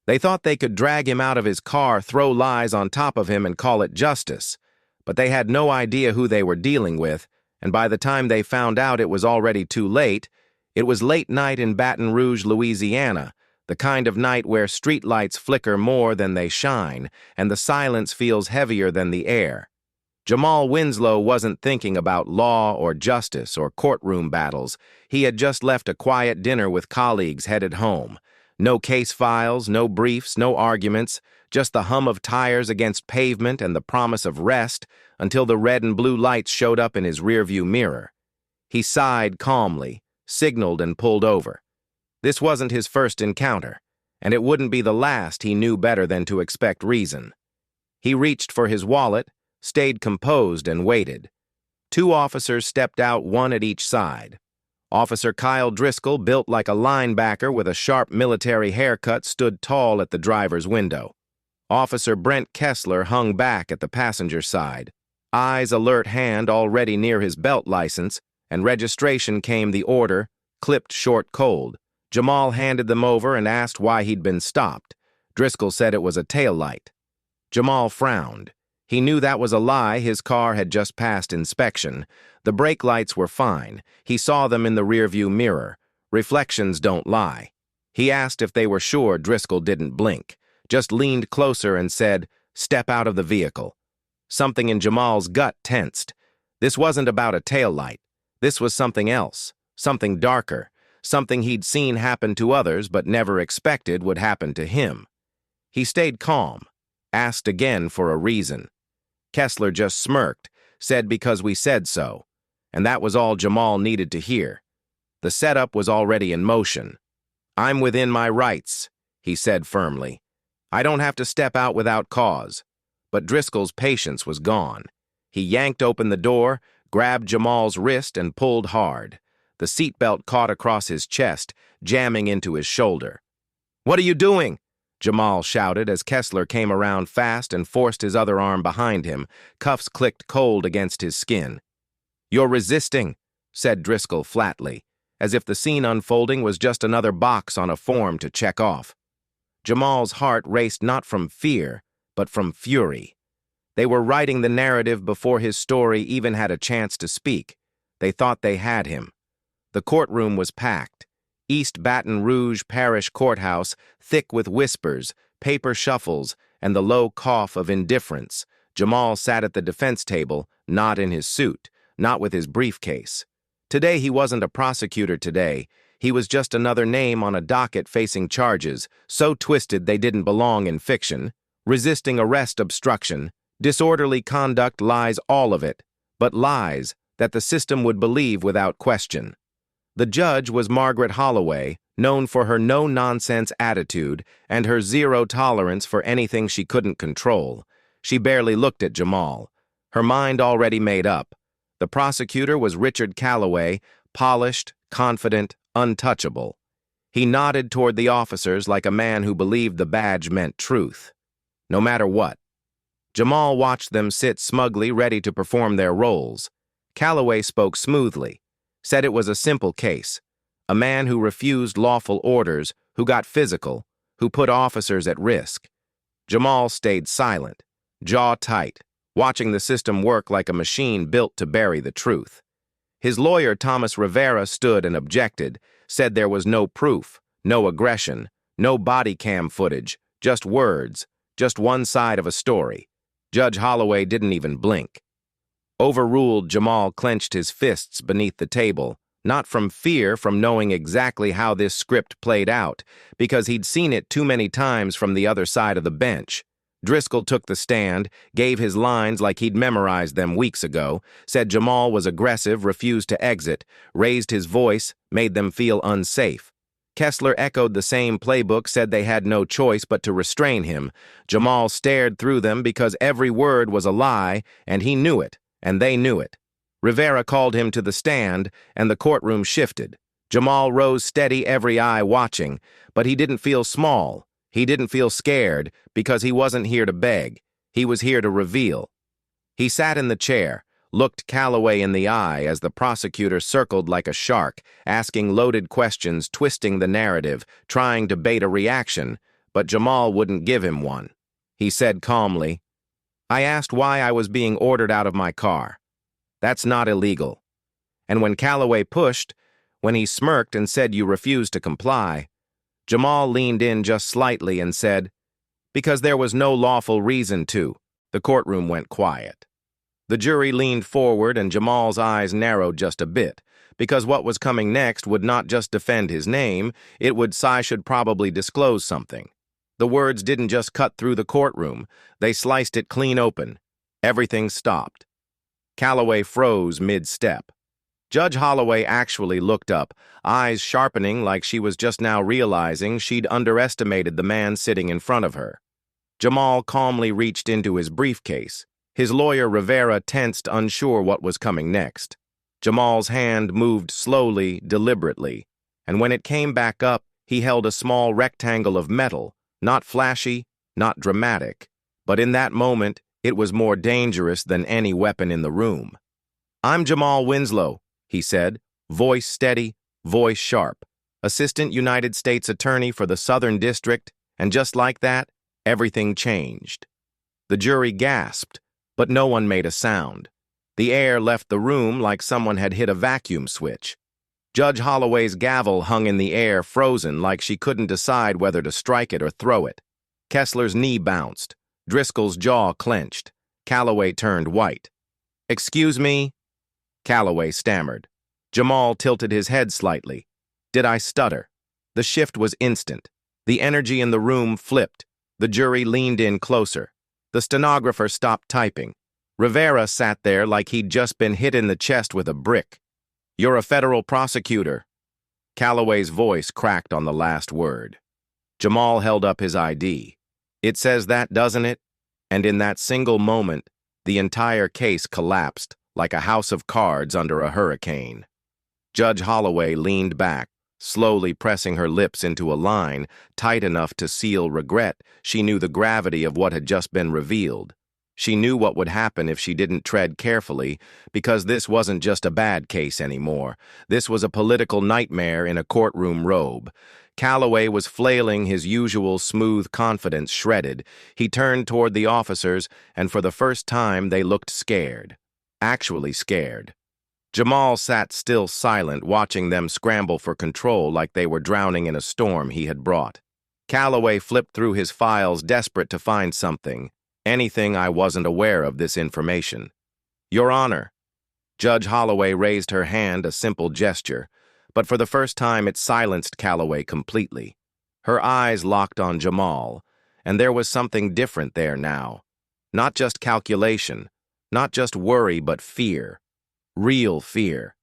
They thought they could drag him out of his car, throw lies on top of him, and call it justice. But they had no idea who they were dealing with, and by the time they found out it was already too late. It was late night in Baton Rouge, Louisiana, the kind of night where streetlights flicker more than they shine, and the silence feels heavier than the air. Jamal Winslow wasn't thinking about law or justice or courtroom battles. He had just left a quiet dinner with colleagues headed home. No case files, no briefs, no arguments, just the hum of tires against pavement and the promise of rest until the red and blue lights showed up in his rearview mirror. He sighed calmly, signaled, and pulled over. This wasn't his first encounter, and it wouldn't be the last. He knew better than to expect reason. He reached for his wallet, stayed composed, and waited. Two officers stepped out, one at each side. Officer Kyle Driscoll, built like a linebacker with a sharp military haircut, stood tall at the driver's window. Officer Brent Kessler hung back at the passenger side, eyes alert, hand already near his belt license, and registration came the order, clipped short cold. Jamal handed them over and asked why he'd been stopped. Driscoll said it was a tail light. Jamal frowned. He knew that was a lie. His car had just passed inspection. The brake lights were fine. He saw them in the rearview mirror. Reflections don't lie. He asked if they were sure. Driscoll didn't blink, just leaned closer and said, "Step out of the vehicle." Something in Jamal's gut tensed. This wasn't about a taillight. This was something else, something darker, something he'd seen happen to others but never expected would happen to him. He stayed calm, asked again for a reason. Kessler just smirked, said because we said so, and that was all Jamal needed to hear. The setup was already in motion. "I'm within my rights," he said firmly. "I don't have to step out without cause." But Driscoll's patience was gone. He yanked open the door, grabbed Jamal's wrist, and pulled hard. The seatbelt caught across his chest, jamming into his shoulder. "What are you doing?" Jamal shouted as Kessler came around fast and forced his other arm behind him. Cuffs clicked cold against his skin. "You're resisting," said Driscoll flatly, as if the scene unfolding was just another box on a form to check off. Jamal's heart raced not from fear, but from fury. They were writing the narrative before his story even had a chance to speak. They thought they had him. The courtroom was packed. East Baton Rouge Parish Courthouse, thick with whispers, paper shuffles, and the low cough of indifference. Jamal sat at the defense table, not in his suit, not with his briefcase. Today he wasn't a prosecutor today. He was just another name on a docket facing charges, so twisted they didn't belong in fiction. Resisting arrest, obstruction, disorderly conduct, lies, all of it, but lies that the system would believe without question. The judge was Margaret Holloway, known for her no-nonsense attitude and her zero tolerance for anything she couldn't control. She barely looked at Jamal, her mind already made up. The prosecutor was Richard Calloway, polished, confident, untouchable. He nodded toward the officers like a man who believed the badge meant truth, no matter what. Jamal watched them sit smugly, ready to perform their roles. Calloway spoke smoothly, said it was a simple case. A man who refused lawful orders, who got physical, who put officers at risk. Jamal stayed silent, jaw tight, watching the system work like a machine built to bury the truth. His lawyer, Thomas Rivera, stood and objected, said there was no proof, no aggression, no body cam footage, just words, just one side of a story. Judge Holloway didn't even blink. Overruled, Jamal clenched his fists beneath the table, not from fear, from knowing exactly how this script played out, because he'd seen it too many times from the other side of the bench. Driscoll took the stand, gave his lines like he'd memorized them weeks ago, said Jamal was aggressive, refused to exit, raised his voice, made them feel unsafe. Kessler echoed the same playbook, said they had no choice but to restrain him. Jamal stared through them because every word was a lie, and he knew it, and they knew it. Rivera called him to the stand, and the courtroom shifted. Jamal rose steady, every eye watching, but he didn't feel small. He didn't feel scared, because he wasn't here to beg. He was here to reveal. He sat in the chair, looked Calloway in the eye as the prosecutor circled like a shark, asking loaded questions, twisting the narrative, trying to bait a reaction, but Jamal wouldn't give him one. He said calmly, "I asked why I was being ordered out of my car. That's not illegal." And when Calloway pushed, when he smirked and said you refused to comply, Jamal leaned in just slightly and said, "Because there was no lawful reason to." The courtroom went quiet. The jury leaned forward and Jamal's eyes narrowed just a bit, because what was coming next would not just defend his name, it would say should probably disclose something. The words didn't just cut through the courtroom, they sliced it clean open. Everything stopped. Calloway froze mid-step. Judge Holloway actually looked up, eyes sharpening like she was just now realizing she'd underestimated the man sitting in front of her. Jamal calmly reached into his briefcase. His lawyer Rivera tensed, unsure what was coming next. Jamal's hand moved slowly, deliberately, and when it came back up, he held a small rectangle of metal, not flashy, not dramatic, but in that moment, it was more dangerous than any weapon in the room. "I'm Jamal Winslow," he said, voice steady, voice sharp, Assistant United States Attorney for the Southern District, and just like that, everything changed. The jury gasped, but no one made a sound. The air left the room like someone had hit a vacuum switch. Judge Holloway's gavel hung in the air, frozen, like she couldn't decide whether to strike it or throw it. Kessler's knee bounced. Driscoll's jaw clenched. Calloway turned white. "Excuse me?" Calloway stammered. Jamal tilted his head slightly. "Did I stutter?" The shift was instant. The energy in the room flipped. The jury leaned in closer. The stenographer stopped typing. Rivera sat there like he'd just been hit in the chest with a brick. "You're a federal prosecutor." Calloway's voice cracked on the last word. Jamal held up his ID. "It says that, doesn't it?" And in that single moment, the entire case collapsed like a house of cards under a hurricane. Judge Holloway leaned back, slowly pressing her lips into a line tight enough to seal regret. She knew the gravity of what had just been revealed. She knew what would happen if she didn't tread carefully, because this wasn't just a bad case anymore. This was a political nightmare in a courtroom robe. Calloway was flailing, his usual smooth confidence shredded. He turned toward the officers, and for the first time they looked scared. Actually scared. Jamal sat still silent, watching them scramble for control like they were drowning in a storm he had brought. Calloway flipped through his files, desperate to find something. Anything I wasn't aware of this information. "Your Honor." Judge Holloway raised her hand, a simple gesture, but for the first time it silenced Calloway completely. Her eyes locked on Jamal, and there was something different there now. Not just calculation, not just worry, but fear. Real fear.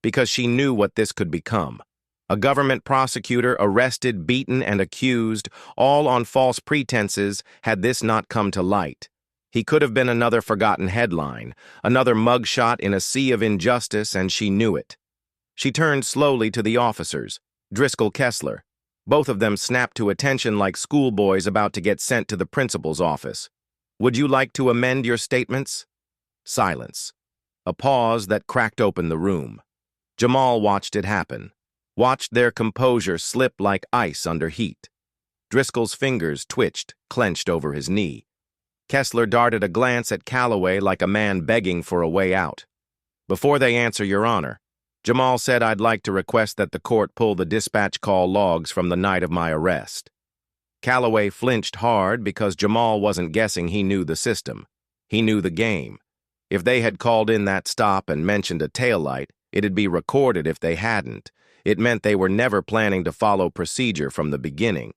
Because she knew what this could become. A government prosecutor arrested, beaten, and accused, all on false pretenses, had this not come to light. He could have been another forgotten headline, another mugshot in a sea of injustice, and she knew it. She turned slowly to the officers, Driscoll, Kessler. Both of them snapped to attention like schoolboys about to get sent to the principal's office. "Would you like to amend your statements?" Silence. A pause that cracked open the room. Jamal watched it happen. Watched their composure slip like ice under heat. Driscoll's fingers twitched, clenched over his knee. Kessler darted a glance at Calloway like a man begging for a way out. "Before they answer, Your Honor," Jamal said, "I'd like to request that the court pull the dispatch call logs from the night of my arrest." Calloway flinched hard because Jamal wasn't guessing he knew the system. He knew the game. If they had called in that stop and mentioned a taillight, it'd be recorded. If they hadn't, it meant they were never planning to follow procedure from the beginning.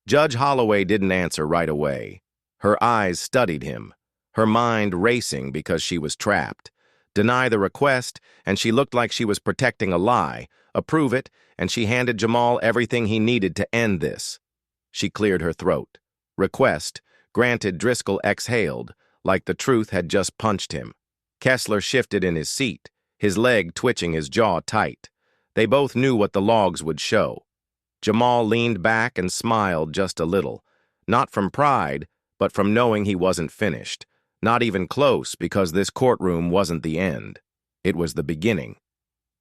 Judge Holloway didn't answer right away. Her eyes studied him, her mind racing because she was trapped. Deny the request, and she looked like she was protecting a lie. Approve it, and she handed Jamal everything he needed to end this. She cleared her throat. Request, granted. Driscoll exhaled, like the truth had just punched him. Kessler shifted in his seat, his leg twitching, his jaw tight. They both knew what the logs would show. Jamal leaned back and smiled just a little, not from pride, but from knowing he wasn't finished. Not even close, because this courtroom wasn't the end. It was the beginning.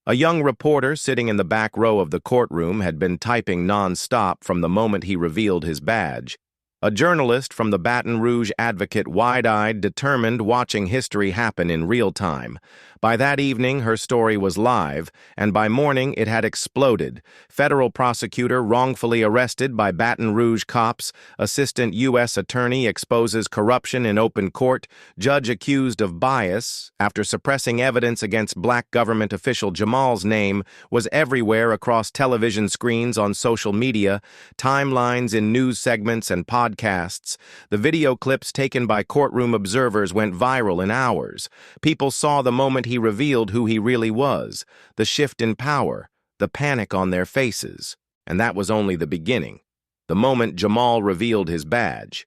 A young reporter sitting in the back row of the courtroom had been typing non-stop from the moment he revealed his badge. A journalist from the Baton Rouge Advocate, wide-eyed, determined, watching history happen in real time. By that evening, her story was live, and by morning it had exploded. Federal prosecutor wrongfully arrested by Baton Rouge cops. Assistant U.S. attorney exposes corruption in open court. Judge accused of bias after suppressing evidence against black government official Jamal's name was everywhere across television screens, on social media, timelines in news segments and podcasts. The video clips taken by courtroom observers went viral in hours. People saw the moment he revealed who he really was, the shift in power, the panic on their faces. And that was only the beginning. The moment Jamal revealed his badge.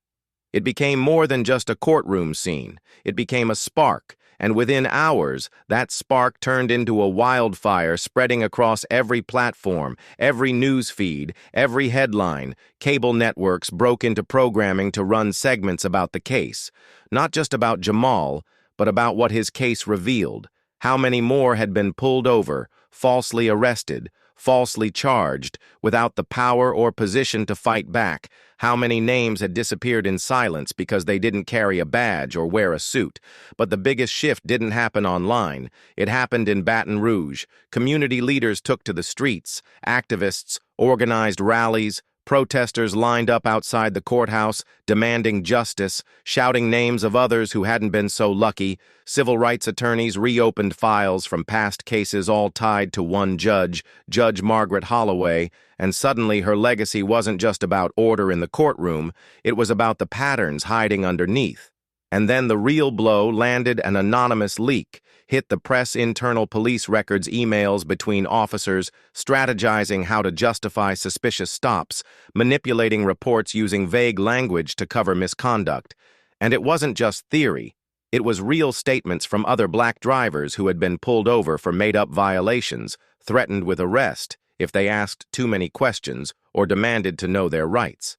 It became more than just a courtroom scene. It became a spark, and within hours, that spark turned into a wildfire spreading across every platform, every news feed, every headline. Cable networks broke into programming to run segments about the case. Not just about Jamal, but about what his case revealed. How many more had been pulled over, falsely arrested, falsely charged, without the power or position to fight back. How many names had disappeared in silence because they didn't carry a badge or wear a suit. But the biggest shift didn't happen online. It happened in Baton Rouge. Community leaders took to the streets. Activists organized rallies. Protesters lined up outside the courthouse, demanding justice, shouting names of others who hadn't been so lucky. Civil rights attorneys reopened files from past cases, all tied to one judge, Judge Margaret Holloway, and suddenly her legacy wasn't just about order in the courtroom, it was about the patterns hiding underneath. And then the real blow landed. An anonymous leak hit the press. Internal police records, emails between officers, strategizing how to justify suspicious stops, manipulating reports using vague language to cover misconduct. And it wasn't just theory. It was real statements from other black drivers who had been pulled over for made-up violations, threatened with arrest if they asked too many questions or demanded to know their rights.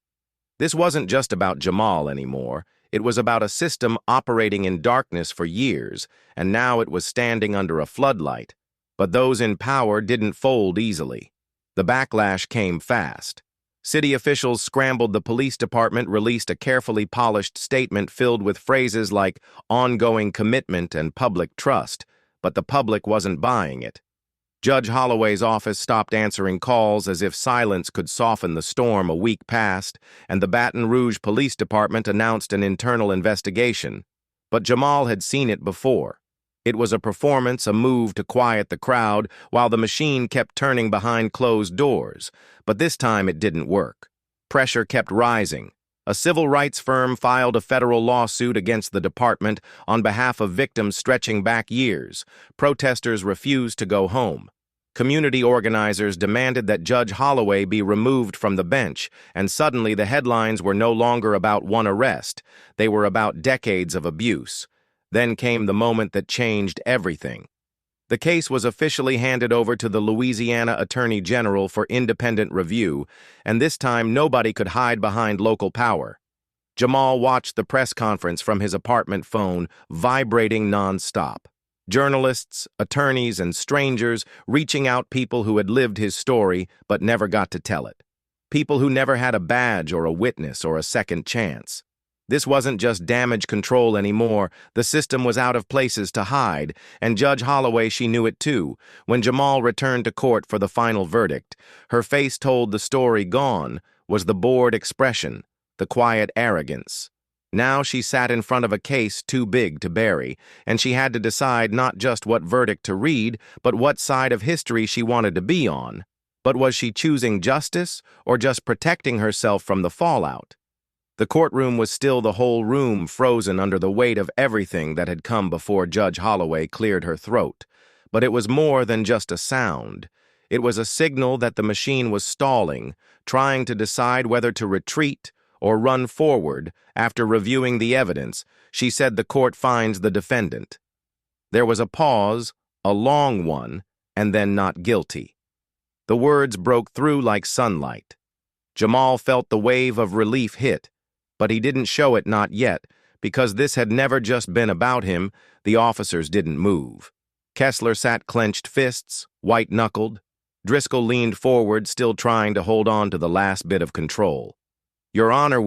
This wasn't just about Jamal anymore. It was about a system operating in darkness for years, and now it was standing under a floodlight. But those in power didn't fold easily. The backlash came fast. City officials scrambled. The police department released a carefully polished statement filled with phrases like ongoing commitment and public trust, but the public wasn't buying it. Judge Holloway's office stopped answering calls as if silence could soften the storm. A week passed, and the Baton Rouge Police Department announced an internal investigation. But Jamal had seen it before. It was a performance, a move to quiet the crowd, while the machine kept turning behind closed doors. But this time it didn't work. Pressure kept rising. A civil rights firm filed a federal lawsuit against the department on behalf of victims stretching back years. Protesters refused to go home. Community organizers demanded that Judge Holloway be removed from the bench, and suddenly the headlines were no longer about one arrest. They were about decades of abuse. Then came the moment that changed everything. The case was officially handed over to the Louisiana Attorney General for independent review, and this time nobody could hide behind local power. Jamal watched the press conference from his apartment phone, vibrating non-stop. Journalists, attorneys, and strangers reaching out, people who had lived his story but never got to tell it. People who never had a badge or a witness or a second chance. This wasn't just damage control anymore. The system was out of places to hide, and Judge Holloway, she knew it too. When Jamal returned to court for the final verdict, her face told the story. Gone was the bored expression, the quiet arrogance. Now she sat in front of a case too big to bury, and she had to decide not just what verdict to read, but what side of history she wanted to be on. But was she choosing justice or just protecting herself from the fallout? The courtroom was still, the whole room frozen under the weight of everything that had come before Judge Holloway cleared her throat. But it was more than just a sound. It was a signal that the machine was stalling, trying to decide whether to retreat or run forward. After reviewing the evidence, she said the court finds the defendant. There was a pause, a long one, and then not guilty. The words broke through like sunlight. Jamal felt the wave of relief hit, but he didn't show it, not yet, because this had never just been about him. The officers didn't move. Kessler sat clenched fists, white-knuckled. Driscoll leaned forward, still trying to hold on to the last bit of control. "Your Honor,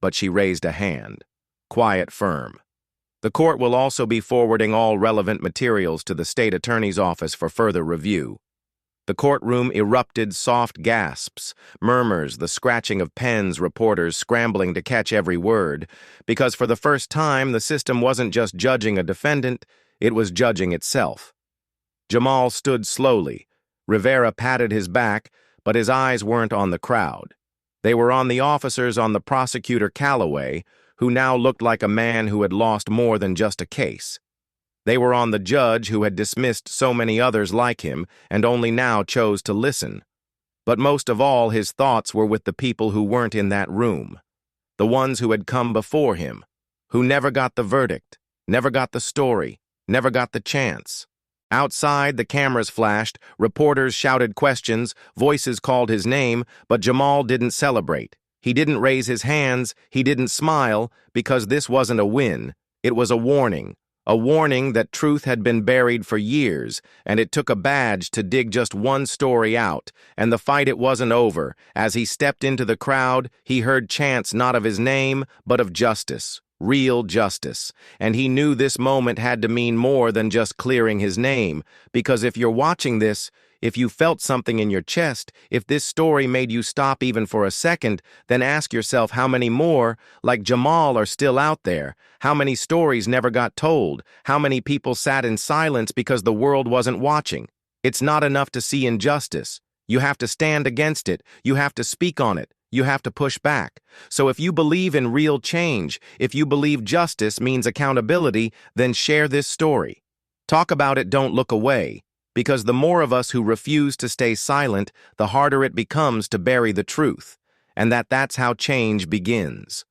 But she raised a hand. Quiet, firm. "The court will also be forwarding all relevant materials to the state attorney's office for further review." The courtroom erupted soft gasps, murmurs, the scratching of pens, reporters scrambling to catch every word, because for the first time the system wasn't just judging a defendant, it was judging itself. Jamal stood slowly. Rivera patted his back, but his eyes weren't on the crowd. They were on the officers, on the prosecutor Calloway, who now looked like a man who had lost more than just a case. They were on the judge who had dismissed so many others like him and only now chose to listen. But most of all, his thoughts were with the people who weren't in that room. The ones who had come before him, who never got the verdict, never got the story, never got the chance. Outside, the cameras flashed, reporters shouted questions, voices called his name, but Jamal didn't celebrate. He didn't raise his hands, he didn't smile, because this wasn't a win. It was a warning that truth had been buried for years, and it took a badge to dig just one story out, and the fight it wasn't over. As he stepped into the crowd, he heard chants not of his name, but of justice. Real justice, and he knew this moment had to mean more than just clearing his name, because if you're watching this, if you felt something in your chest, if this story made you stop even for a second, then ask yourself how many more, like Jamal, are still out there, how many stories never got told, how many people sat in silence because the world wasn't watching. It's not enough to see injustice. You have to stand against it, you have to speak on it. You have to push back. So if you believe in real change, if you believe justice means accountability, then share this story. Talk about it, don't look away. Because the more of us who refuse to stay silent, the harder it becomes to bury the truth. And that's how change begins.